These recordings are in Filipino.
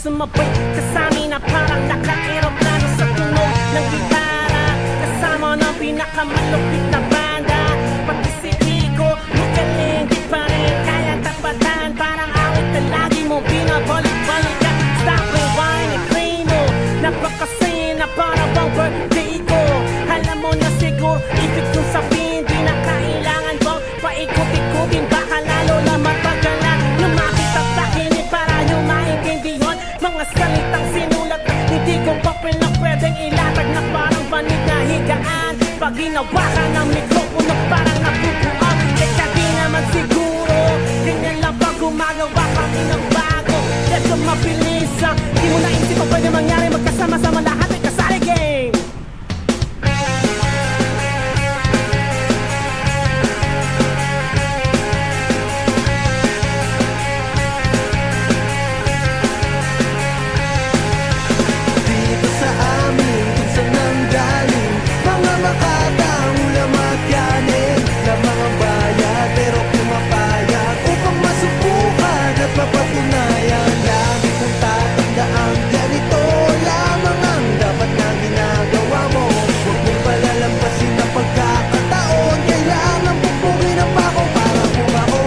sumabay kasami na parang naka-aeroplano sa tunog ng gitara, kasama ng pinakamalupit na banda. Pati si Rico, magaling, di pa rin kaya tapatan. Parang awit na lagi mo binabalik-balikan. Stop rewind and play mo, napakasaya na parang bang birthday ko. Alam mo na siguro, ibig kong sabihin, di na kailangan bang paikot-ikutin, baka lalo na matagalan. Lumapit at takinig para nyo maintindihan mga salitang sinulat na hindi ko papel na pwedeng ilatag, na parang banig na higaan. Pag ginawa ka ng mikropono parang napupuan. Teka di naman siguro, ganyan lang pag gumagawa kami ng bago. Medyo mabilis lang, di mo naisip ang pwede mangyari, magkasama-sama lahat ay kasali game. Dito sa amin, kung saan nanggaling mga makatang ulamat yanin na mga bayan, pero pumapayag upang masubukan at mapatunayan. Lagi kong tatandaan, ganito lamang ang dapat na ginagawa mo. Huwag mong palalampasin ang pagkakataon, kailangan pupugin ang pako para bumaon.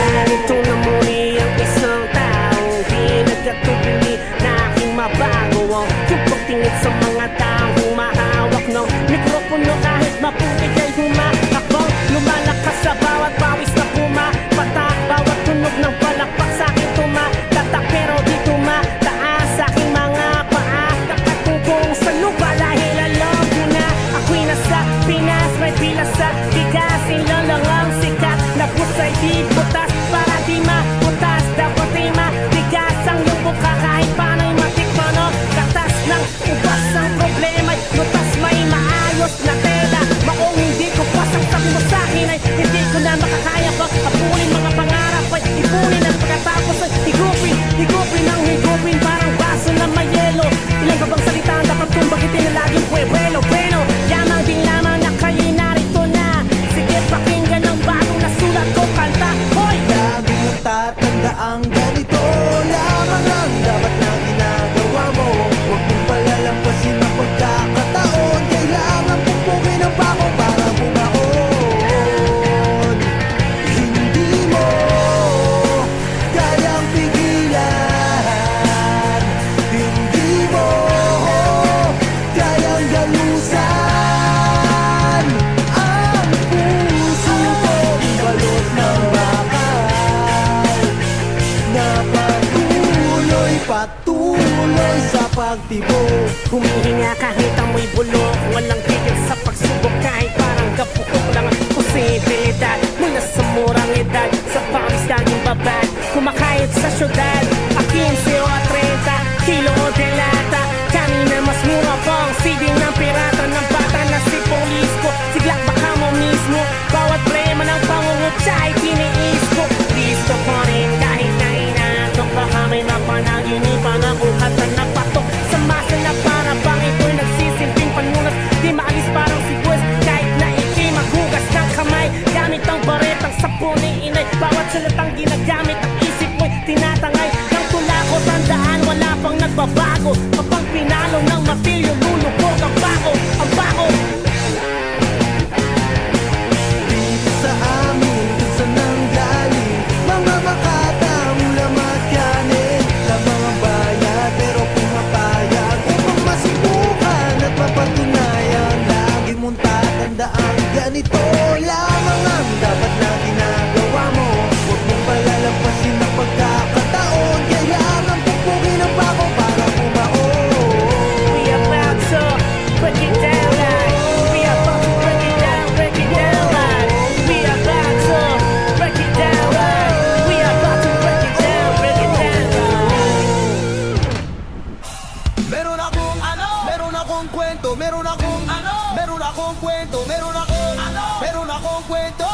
Ganito na muli ang isang taong di nagkatubili na aking mabago. Yung pagtingin sa mga taong humahawak ng mikropono, kahit maputi kay humakakbang, lumalakas sa bawat pawis na pumapatak. Bawat tunog ng palakpak sa'kin tumatatak, pero di tumataas sa aking mga paa. Nakatungkong sa lupa dahil alam ko na ako'y nasa Pinas. May pila sa bigas, ilan lang ang sikat na pusay di butas. Para di maputas, dapat di matigas ang iyong buka, kahit paano'y matikman o katas ng ubas. Ang problema ay lutas, may maayos na tela. Maong hindi ko pasang sabi mo sa'kin ay hindi ko na makakaya pa apunin. Mga pangarap ay ipunin at pagkatapos ay higupin, higupin ang higupin, parang baso na may yelo. Ilan ba bang salita ang dapat kong bagitin na laging puwelo, bueno. Yamang din lamang na kayo'y narito na. Sige, pakinggan ang bagong nasulat ko kanta. Hoy! Lagi mong tatandaan, ganito lamang ang dapat na ginagawa mo. Huwag mong palalampasin ang pagkakataon, kailangan pupugin ang pako para bumaon. Hindi mo kayang pigilan, hindi mo kayang galusan ang puso kong balot ng bakal na patuloy sa pagtibok. Humihinga kahit amoy bulok, walang tigil sa pagsubok, kahit parang kapukok lang ang posibilidad. Mula sa murang edad, sa pawis laging babad, kumakayod sa syudad, a 15 o a 30 kilo o delata. Kanina mas mura pang CD ng pirata ng bata na si Polisco. Siglak baka mo mismo, bawat prema ng pangungutsa ay tiniis ko. Listo ko rin kahit na inaantok, baka may napanaginipan ako at napatok sa masa na para bang ito'y nagsisilbing panunas. Di maalis parang si Quest kahit na ikay maghugas ng kamay gamit ang baretang sapon ni inay. Bawat salatang ginagamit ang isip mo'y tinatangay ng tula ko. Tandaan, wala pang nagbabago, kapag pinalo ng matilyo lulubog ang bako, ang bako. Dito sa amin, kung saan nanggaling mga makatang ulamat yanin na mga bayan, pero pumapayag upang masubukan at mapatunayan. Lagi mong tatandaan, ganito lamang ang dapat na ginagawa mo. Huwag mong palalampasin ang pagkakataon, kailangan pupugin ang pako para bumaon. We about to break it down like, we about to break it down like, we about to break it down like, we about to break it down like. Meron akong kwento, meron akong kwento, meron akong kwento. Meron akong kwento.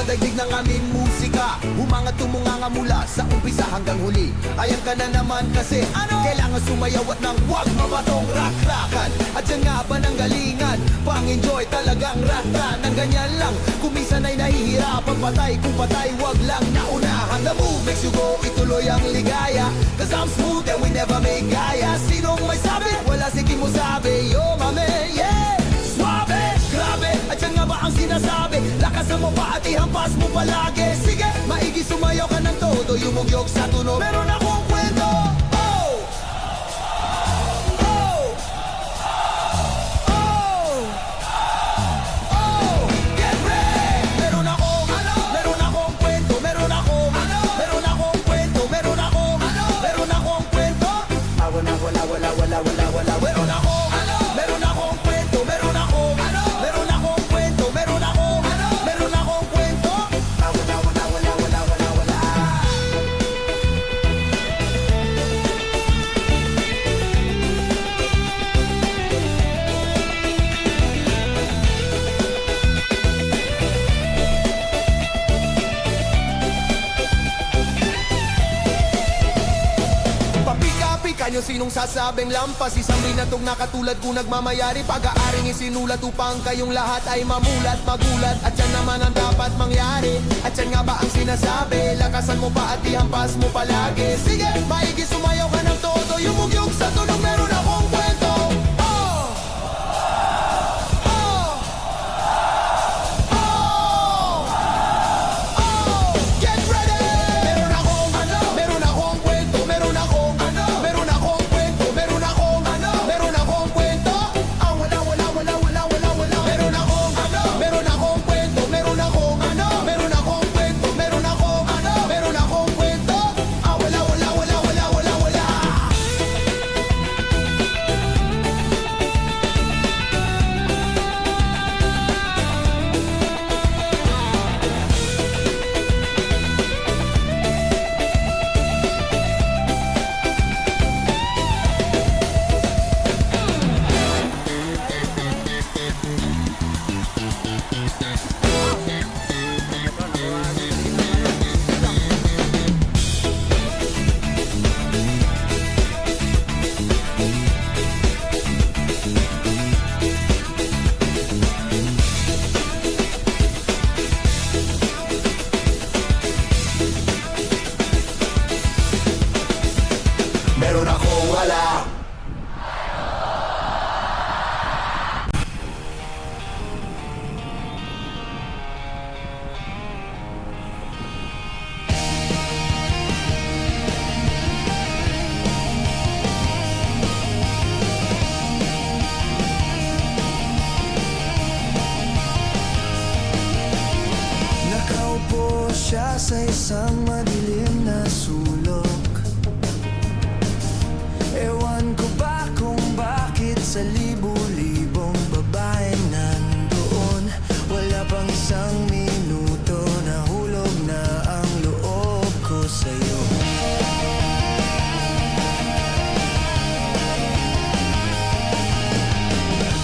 Dadagdig ng aming musika, umangat tumunganga mula sa umpisa hanggang huli. Ayan ka na naman kasi kailangan sumayaw at nang wag mabatong rakrakan. At yan nga ba ng galingan, pang-enjoy talagang rata. Nang ganyan lang, kuminsan ay nahihirapan patay. Kung patay, wag lang naunahan. The move makes you go, ituloy ang ligaya. Cause I'm smooth and we never make gaya. Sinong may sabi? Wala sige mo sabi. Yo mame, yeah! Suave, grabe, at yan nga ba ang sinasabi? Lakasan mo pa at ihampas mo palagi. Sige, maigi sumayaw ka ng todo, yumugyog sa tunog. Meron akong kwento. Oh! Oh! Oh! Oh! Get ready! Meron akong kwento, meron akong kwento, meron akong kwento. Ah, wala. Meron akong kwento, meron akong kwento, meron akong kwento. Ah, wala. Papika-pika nyo sinong sasabing lampas. Isang binatog na katulad kung nagmamayari. Pag-aaring isinulat upang kayong lahat ay mamulat, magulat. At yan naman ang dapat mangyari. At yan nga ba ang sinasabi? Lakasan mo pa at ihampas mo palagi. Sige, maigi sumayaw ka ng todo, yumugyog sa tunog. Meron akong kwento. Oh! Oh! Oh! Oh! Get ready! Meron akong kwento, meron akong kwento, meron akong kwento. Ah, wala. Meron akong kwento, meron akong kwento, meron akong kwento. Ah, wala. Meron akong wala. Nakaupo siya sa isang madilim na sulok. Ewan ko ba kung bakit sa libu-libong babae nandoon. Wala pang isang minuto, nahulog na ang loob ko sa'yo.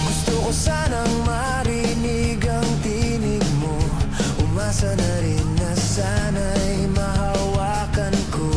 Gusto ko sanang marinig ang tinig mo. Umasa na rin na sana'y mahawakan ko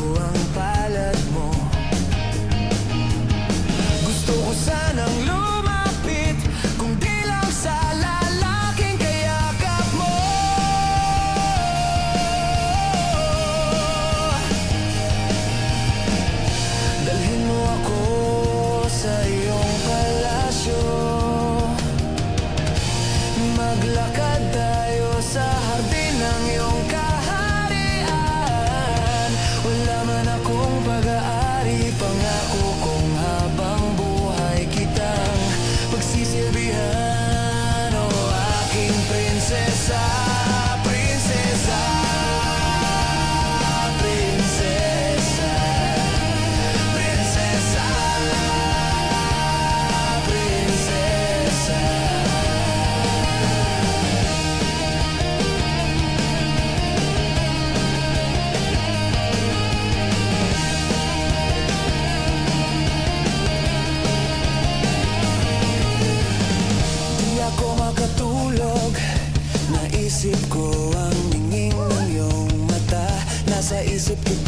sa isip ko